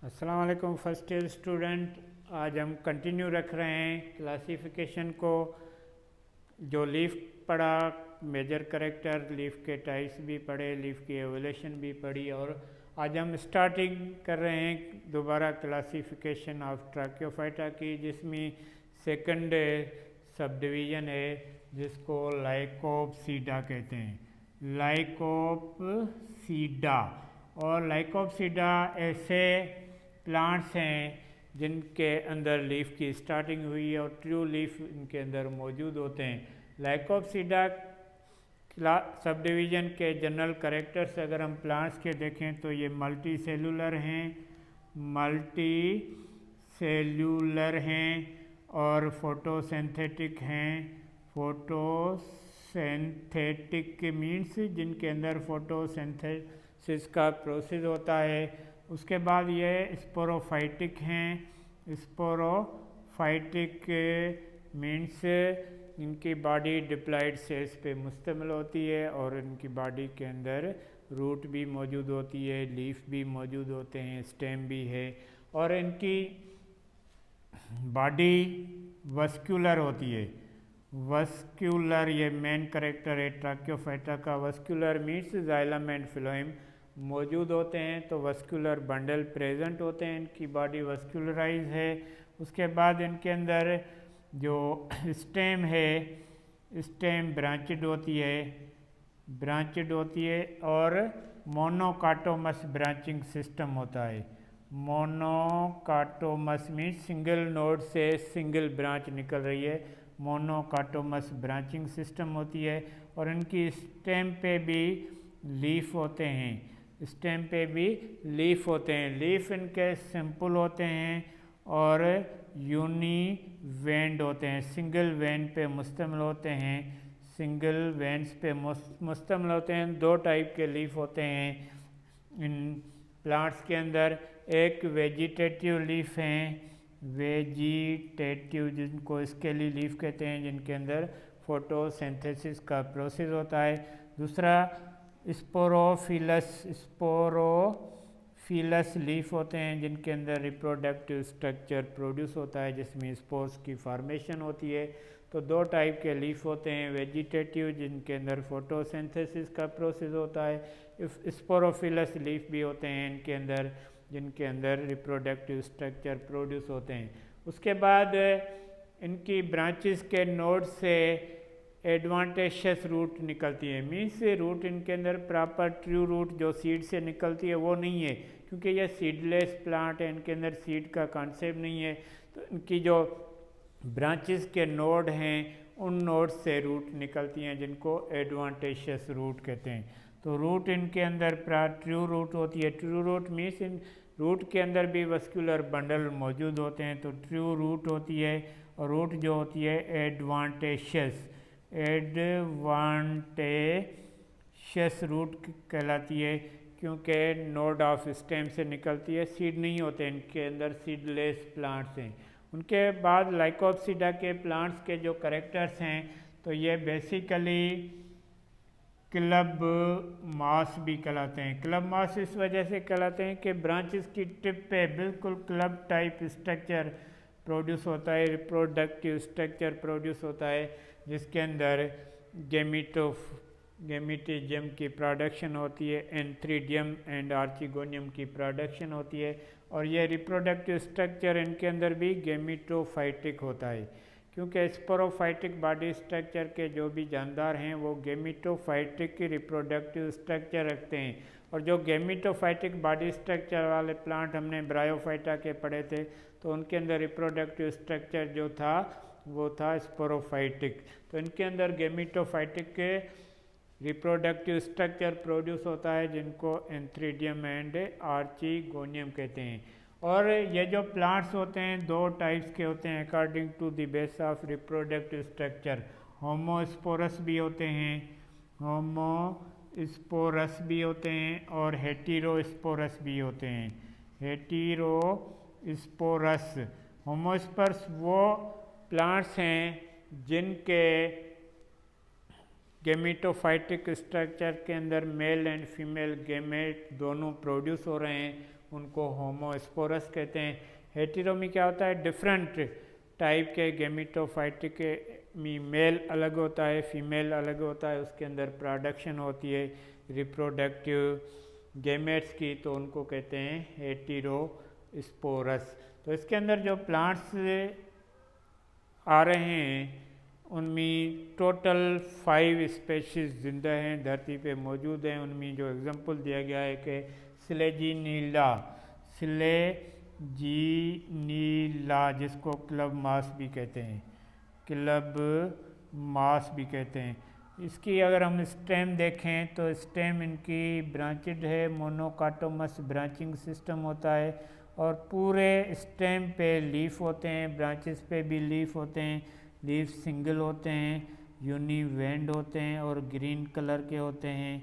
अस्सलाम वालेकुम first year student. आज हम कंटिन्यू रख रहे हैं क्लासिफिकेशन को। जो लीफ पढ़ा, मेजर करेक्टर, लीफ के टाइप्स भी पढ़े, लीफ की एवोल्यूशन भी पढ़ी, और आज हम स्टार्टिंग कर रहे हैं दोबारा क्लासिफिकेशन ऑफ ट्रैकियोफाइटा की, जिसमें सेकंड सब डिवीज़न है जिसको लाइकोप्सीडा कहते हैं। लाइकोप्सीडा और लाइकोप्सीडा ऐसे प्लांट्स हैं जिनके अंदर लीफ की स्टार्टिंग हुई है और ट्रू लीफ इनके अंदर मौजूद होते हैं। लाइकोप्सीडा सब डिवीज़न के जनरल कैरेक्टर्स अगर हम प्लांट्स के देखें तो ये मल्टी सेलुलर हैं और फोटोसिंथेटिक हैं। फोटोसिंथेटिक मीन्स जिनके अंदर फोटोसिंथेसिस का प्रोसेस होता है। उसके बाद ये स्पोरोफाइटिक हैं। स्पोरोफाइटिक मीन्स इनकी बॉडी डिप्लॉयड सेल्स पे मुश्तमिल होती है और इनकी बॉडी के अंदर रूट भी मौजूद होती है, लीफ भी मौजूद होते हैं, स्टेम भी है, और इनकी बॉडी वस्क्यूलर होती है। वस्क्यूलर ये मेन करेक्टर है ट्रैकियोफाइटा का। Vascular means xylem and phloem मौजूद होते हैं, तो वस्क्यूलर बंडल प्रेजेंट होते हैं, इनकी बॉडी वस्क्यूलराइज है। उसके बाद इनके अंदर जो स्टेम है, स्टेम ब्रांचेड होती है और मोनोकाटोमस ब्रांचिंग सिस्टम होता है। मोनोकाटोमस मीन्स सिंगल नोड से सिंगल ब्रांच निकल रही है, मोनोकाटोमस ब्रांचिंग सिस्टम होती है। और इनकी स्टेम पे भी लीफ होते हैं, लीफ इनके सिंपल होते हैं और यूनी वेंड होते हैं, सिंगल वेन पे मुश्तमिल होते हैं, सिंगल वेन्स पे मुश्तमिल होते हैं। दो टाइप के लीफ होते हैं इन प्लांट्स के अंदर। एक वेजिटेटिव लीफ हैं, वेजिटेटिव जिनको स्केली लीफ कहते हैं, जिनके अंदर फोटोसिंथेसिस का प्रोसेस होता है। दूसरा स्पोरोफिलस लीफ होते हैं, जिनके अंदर रिप्रोडक्टिव स्ट्रक्चर प्रोड्यूस होता है, जिसमें स्पोर्स की फॉर्मेशन होती है। तो दो टाइप के लीफ होते हैं, वेजिटेटिव जिनके अंदर फोटोसिंथेसिस का प्रोसेस होता है, स्पोरोफिलस लीफ भी होते हैं इनके अंदर, जिनके अंदर रिप्रोडक्टिव स्ट्रक्चर प्रोड्यूस होते हैं। उसके बाद इनकी ब्रांचेस के नोड से एडवांटेशियस रूट निकलती है। मीन्स रूट इनके अंदर प्रॉपर ट्रू रूट जो सीड से निकलती है वो नहीं है, क्योंकि ये सीडलेस प्लांट है, इनके अंदर सीड का कॉन्सेप्ट नहीं है। तो इनकी जो ब्रांचेस के नोड हैं उन नोड से रूट निकलती हैं, जिनको एडवांटेशियस रूट कहते हैं। तो रूट इनके अंदर ट्रू रूट होती है। True root means in root के अंदर भी वस्कुलर बंडल मौजूद होते हैं, तो ट्रू रूट होती है। और रूट जो होती है एडवांटेशियस रूट कहलाती है, क्योंकि नोड ऑफ स्टेम से निकलती है, सीड नहीं होते इनके अंदर, सीडलेस प्लांट्स हैं। उनके बाद लाइकोप्सीडा के प्लांट्स के जो करेक्टर्स हैं, तो ये बेसिकली क्लब मास भी कहलाते हैं। क्लब मास इस वजह से कहलाते हैं कि ब्रांचेस की टिप पे बिल्कुल क्लब टाइप स्ट्रक्चर प्रोड्यूस होता है, रिप्रोडक्टिव स्ट्रक्चर प्रोड्यूस होता है, जिसके अंदर गेमिटिजियम की प्रोडक्शन होती है, एंथ्रीडियम एंड आर्चिगोनियम की प्रोडक्शन होती है। और ये रिप्रोडक्टिव स्ट्रक्चर इनके अंदर भी गेमिटोफाइटिक होता है, क्योंकि स्पोरोफाइटिक बॉडी स्ट्रक्चर के जो भी जानदार हैं वो गेमिटोफाइटिक रिप्रोडक्टिव स्ट्रक्चर रखते हैं। और जो गेमिटोफाइटिक बॉडी स्ट्रक्चर वाले प्लांट हमने ब्रायोफाइटा के पढ़े थे, तो उनके अंदर रिप्रोडक्टिव स्ट्रक्चर जो था वो था स्पोरोफाइटिक। तो इनके अंदर गेमिटोफाइटिक के रिप्रोडक्टिव स्ट्रक्चर प्रोड्यूस होता है, जिनको एंथ्रीडियम एंड आर्चिगोनियम कहते हैं। और ये जो प्लांट्स होते हैं दो टाइप्स के होते हैं according to the base of reproductive structure. Homosporous भी होते हैं और हेटेरोस्पोरस भी होते हैं। हेटेरोस्पोरस, होमोस्पोरस वो प्लांट्स हैं जिनके गेमिटोफाइटिक स्ट्रक्चर के अंदर मेल एंड फीमेल गेमेट दोनों प्रोड्यूस हो रहे हैं, उनको होमोस्पोरस कहते हैं। हेटेरो में क्या होता है, डिफरेंट टाइप के गेमिटोफाइटिक में मेल अलग होता है, फीमेल अलग होता है, उसके अंदर प्रोडक्शन होती है रिप्रोडक्टिव गेमेट्स की, तो उनको कहते हैं हेटेरोस्पोरस। तो इसके अंदर जो प्लांट्स आ रहे हैं उनमें टोटल 5 स्पेशीज जिंदा हैं, धरती पे मौजूद हैं। उनमें जो एग्जांपल दिया गया है कि सिलेजीनीला जिसको क्लब मास भी कहते हैं, क्लब मास भी कहते हैं। इसकी अगर हम स्टेम देखें तो स्टेम इनकी ब्रांचेड है, मोनोकाटोमस ब्रांचिंग सिस्टम होता है, और पूरे स्टेम पे लीफ होते हैं, ब्रांचेस पे भी लीफ होते हैं। लीफ सिंगल होते हैं, यूनिवेंड होते हैं और ग्रीन कलर के होते हैं।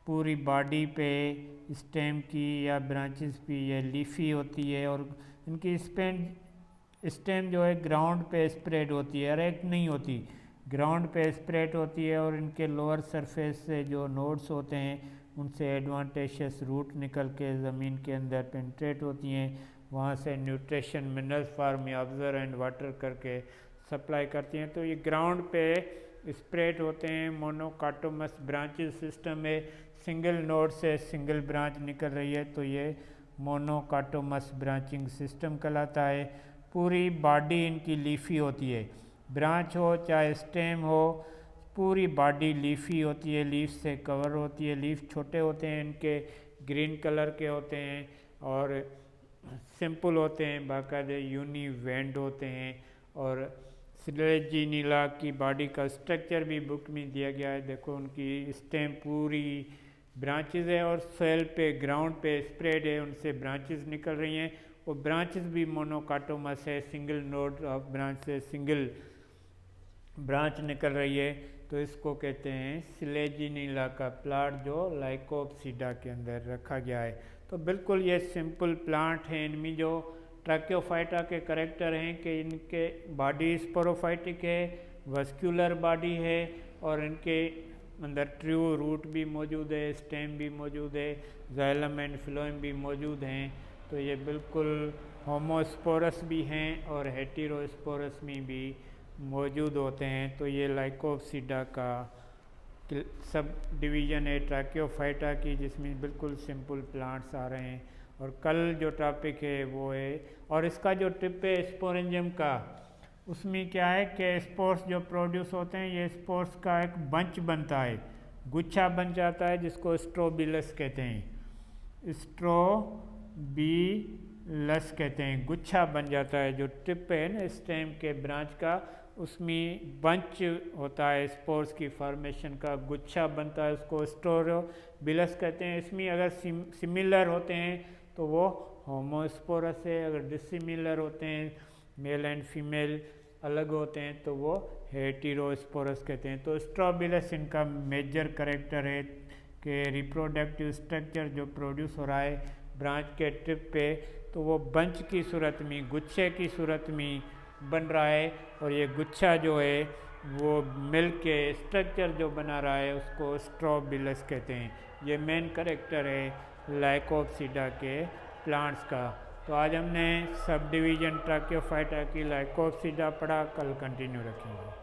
पूरी बॉडी पे स्टेम की या ब्रांचेस पे ये लीफी होती है, और इनकी स्टेम जो है ग्राउंड पे स्प्रेड होती है, इरेक्ट नहीं होती, ग्राउंड पे स्प्रेड होती है। और इनके लोअर सरफेस से जो नोड्स होते हैं उनसे एडवांटेशियस रूट निकल के ज़मीन के अंदर पेंट्रेट होती हैं, वहाँ से न्यूट्रिशन मिनरल्स फार्म में ऑब्जर्व एंड वाटर करके सप्लाई करती हैं। तो ये ग्राउंड पे स्प्रेड होते हैं। मोनोकाटोमस ब्रांचेस सिस्टम में सिंगल नोड से सिंगल ब्रांच निकल रही है, तो ये मोनोकाटोमस ब्रांचिंग सिस्टम कहलाता है। पूरी बॉडी इनकी लीफी होती है, ब्रांच हो चाहे स्टेम हो, पूरी बॉडी लीफी होती है, लीफ से कवर होती है। लीफ छोटे होते हैं, इनके ग्रीन कलर के होते हैं और सिंपल होते हैं, बाकायदे यूनिवेंड होते हैं। और सिलेजीनीला की बॉडी का स्ट्रक्चर भी बुक में दिया गया है। देखो उनकी स्टेम पूरी ब्रांचेस है और सोइल पे ग्राउंड पे स्प्रेड है, उनसे ब्रांचेस निकल रही हैं। वो ब्रांचेस भी मोनोकाटोमस है, सिंगल नोड ऑफ ब्रांच से सिंगल ब्रांच निकल रही है, तो इसको कहते हैं सिलेजीनीला का प्लांट जो लाइकोप्सिडा के अंदर रखा गया है। तो बिल्कुल ये सिंपल प्लांट हैं। इनमें जो ट्रैक्योफाइटा के करेक्टर हैं कि इनके बॉडी स्पोरोफाइटिक है, वस्कुलर बॉडी है, और इनके अंदर ट्रू रूट भी मौजूद है, स्टेम भी मौजूद है, जाइलम एंड फ्लोएम भी मौजूद हैं। तो ये बिल्कुल होमोस्पोरस भी हैं और हेटेरोस्पोरस में भी मौजूद होते हैं। तो ये लाइकोप्सिडा का सब डिवीज़न है ट्रैक्योफाइटा की, जिसमें बिल्कुल सिंपल प्लांट्स आ रहे हैं। और कल जो टॉपिक है वो है, और इसका जो टिप है स्पोरेंजियम का, उसमें क्या है कि स्पोर्स जो प्रोड्यूस होते हैं, ये स्पोर्स का एक बंच बनता है, गुच्छा बन जाता है, जिसको स्ट्रोबिलस कहते हैं, स्ट्रोबिलस कहते हैं। गुच्छा बन जाता है, जो टिप है ना स्टेम के ब्रांच का, उसमें बंच होता है, स्पोर्स की फॉर्मेशन का गुच्छा बनता है, उसको स्ट्रोबिलस कहते हैं। इसमें अगर सिमिलर होते हैं तो वो होमोस्पोरस है, अगर डिसिमिलर होते हैं, मेल एंड फीमेल अलग होते हैं, तो वो हेटेरोस्पोरस कहते हैं। तो स्ट्रोबिलस इनका मेजर करेक्टर है कि रिप्रोडक्टिव स्ट्रक्चर जो प्रोड्यूस हो रहा है ब्रांच के टिप पे, तो वो बंच की सूरत में, गुच्छे की सूरत में बन रहा है। और ये गुच्छा जो है वो मिल के स्ट्रक्चर जो बना रहा है उसको स्ट्रोबिलस कहते हैं। ये मेन करेक्टर है लाइकोप्सिडा के प्लांट्स का। तो आज हमने सब डिवीज़न ट्रैक्योफाइटा की लाइकोप्सिडा पढ़ा, कल कंटिन्यू रखेंगे।